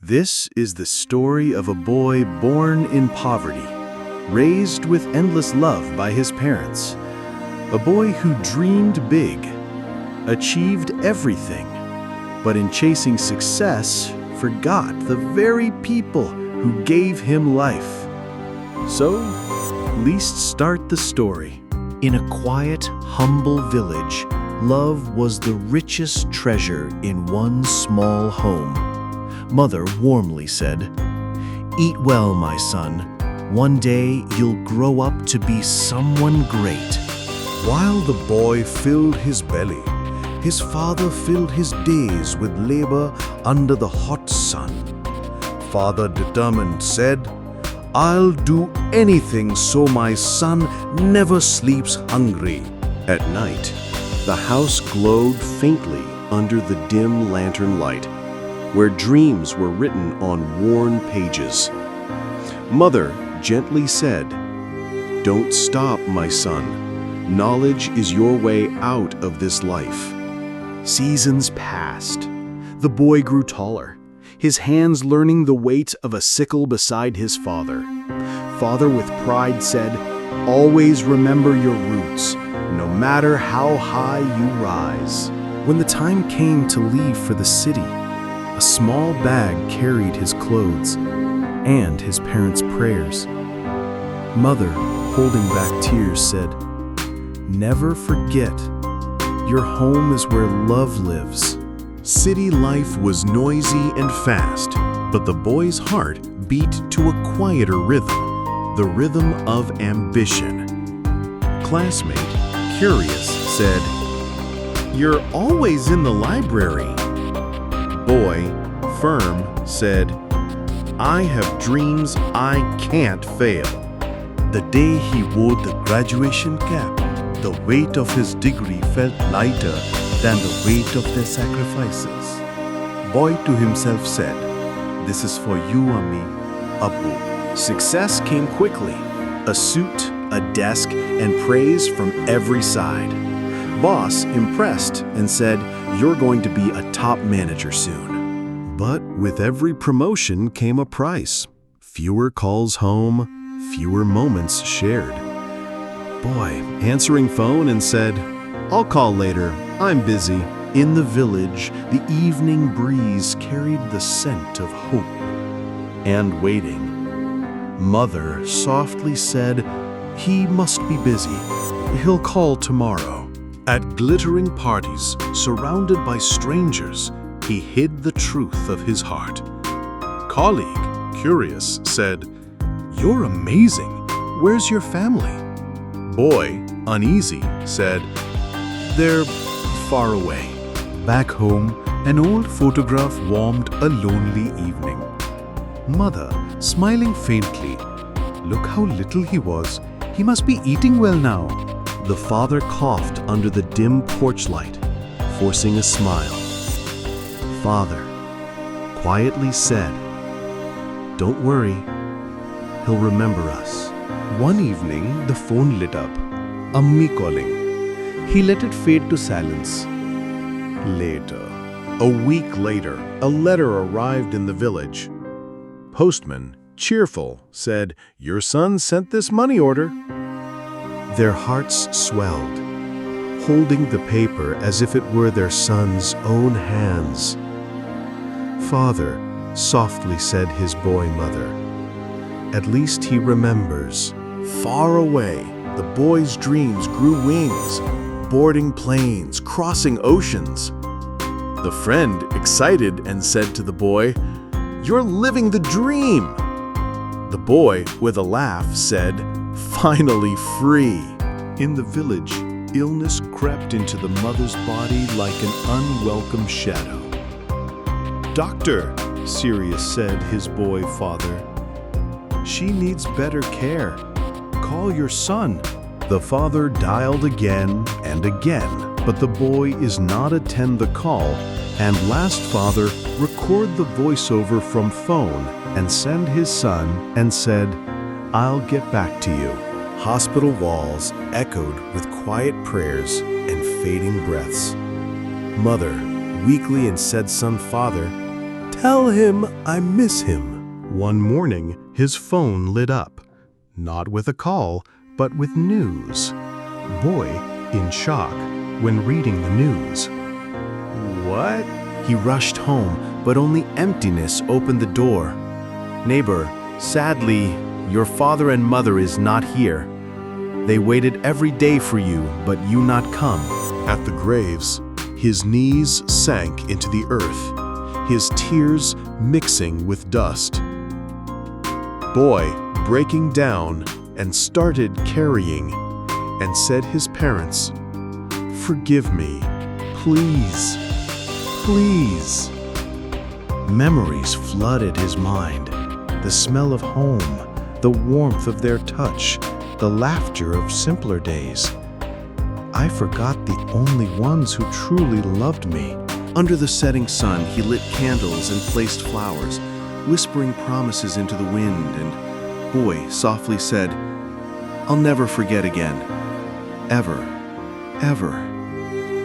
This is the story of a boy born in poverty, raised with endless love by his parents. A boy who dreamed big, achieved everything, but in chasing success, forgot the very people who gave him life. So, let's start the story. In a quiet, humble village, love was the richest treasure in one small home. Mother warmly said, "Eat well, my son. One day you'll grow up to be someone great." While the boy filled his belly, his father filled his days with labor under the hot sun. Father determined said, "I'll do anything so my son never sleeps hungry." At night, the house glowed faintly under the dim lantern light, where dreams were written on worn pages. Mother gently said, "Don't stop, my son. Knowledge is your way out of this life." Seasons passed. The boy grew taller, his hands learning the weight of a sickle beside his father. Father with pride said, "Always remember your roots, no matter how high you rise." When the time came to leave for the city, a small bag carried his clothes and his parents' prayers. Mother, holding back tears, said, "Never forget, your home is where love lives." City life was noisy and fast, but the boy's heart beat to a quieter rhythm, the rhythm of ambition. Classmate, curious, said, "You're always in the library." Boy, firm, said, "I have dreams I can't fail." The day he wore the graduation cap, the weight of his degree felt lighter than the weight of their sacrifices. Boy to himself said, "This is for you, Ami, Abu." Success came quickly, a suit, a desk, and praise from every side. Boss impressed and said, "You're going to be a top manager soon." But with every promotion came a price. Fewer calls home, fewer moments shared. Boy, answering phone and said, "I'll call later, I'm busy." In the village, the evening breeze carried the scent of hope and waiting. Mother softly said, "He must be busy. He'll call tomorrow." At glittering parties, surrounded by strangers, he hid the truth of his heart. Colleague, curious, said, "You're amazing. Where's your family?" Boy, uneasy, said, "They're far away." Back home, an old photograph warmed a lonely evening. Mother, smiling faintly, "Look how little he was. He must be eating well now." The father coughed under the dim porch light, forcing a smile. Father quietly said, "Don't worry, he'll remember us." One evening, the phone lit up. Ammi calling. He let it fade to silence. Later, a week later, a letter arrived in the village. Postman, cheerful, said, "Your son sent this money order." Their hearts swelled, holding the paper as if it were their son's own hands. "Father," softly said his boy mother, "at least he remembers." Far away, the boy's dreams grew wings, boarding planes, crossing oceans. The friend, excited, and said to the boy, "You're living the dream." The boy, with a laugh, said, "Finally free." In the village, illness crept into the mother's body like an unwelcome shadow. "Doctor," serious said his boy father, "she needs better care. Call your son." The father dialed again and again, but the boy is not attend the call, and last father record the voiceover from phone and send his son and said, "I'll get back to you." Hospital walls echoed with quiet prayers and fading breaths. Mother weakly and said, "Son, father, Tell him I miss him. One morning, his phone lit up, not with a call, but with news. Boy, in shock, when reading the news. What? He rushed home, but only emptiness opened the door. Neighbor, sadly, your father and mother is not here. They waited every day for you, but you not come. At the graves, his knees sank into the earth, his tears mixing with dust. Boy, breaking down, and started carrying, and said his parents, "Forgive me, please, please." Memories flooded his mind. The smell of home, the warmth of their touch, the laughter of simpler days. I forgot the only ones who truly loved me. Under the setting sun, he lit candles and placed flowers, whispering promises into the wind, and Boy softly said, "I'll never forget again. Ever. Ever."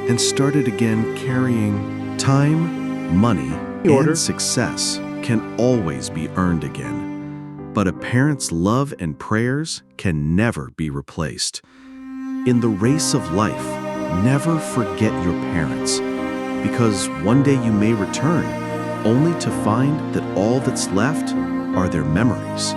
And started again carrying time, money, and success can always be earned again. But a parent's love and prayers can never be replaced. In the race of life, never forget your parents, because one day you may return, only to find that all that's left are their memories.